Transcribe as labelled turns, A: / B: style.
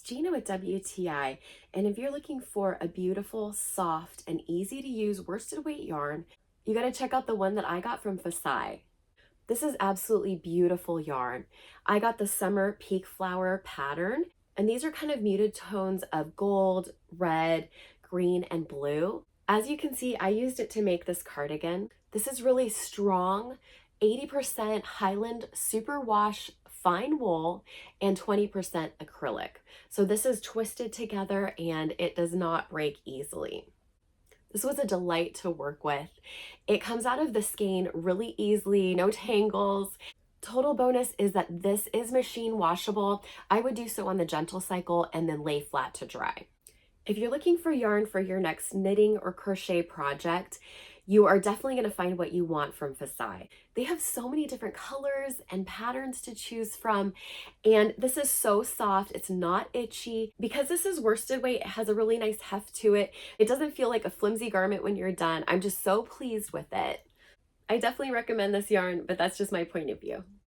A: Gina with WTI, and if you're looking for a beautiful, soft, and easy to use worsted weight yarn, you gotta check out the one that I got from Facai. This is absolutely beautiful yarn. I got the summer peak flower pattern, and these are kind of muted tones of gold, red, green, and blue. As you can see, I used it to make this cardigan. This is really strong, 80% Highland superwash fine wool and 20% acrylic. So this is twisted together and it does not break easily. This was a delight to work with. It comes out of the skein really easily, no tangles. Total bonus is that this is machine washable. I would do so on the gentle cycle and then lay flat to dry. If you're looking for yarn for your next knitting or crochet project, you are definitely going to find what you want from Facai. They have so many different colors and patterns to choose from, and this is so soft, it's not itchy. Because this is worsted weight, it has a really nice heft to it. It doesn't feel like a flimsy garment when you're done. I'm just so pleased with it. I definitely recommend this yarn, but that's just my point of view.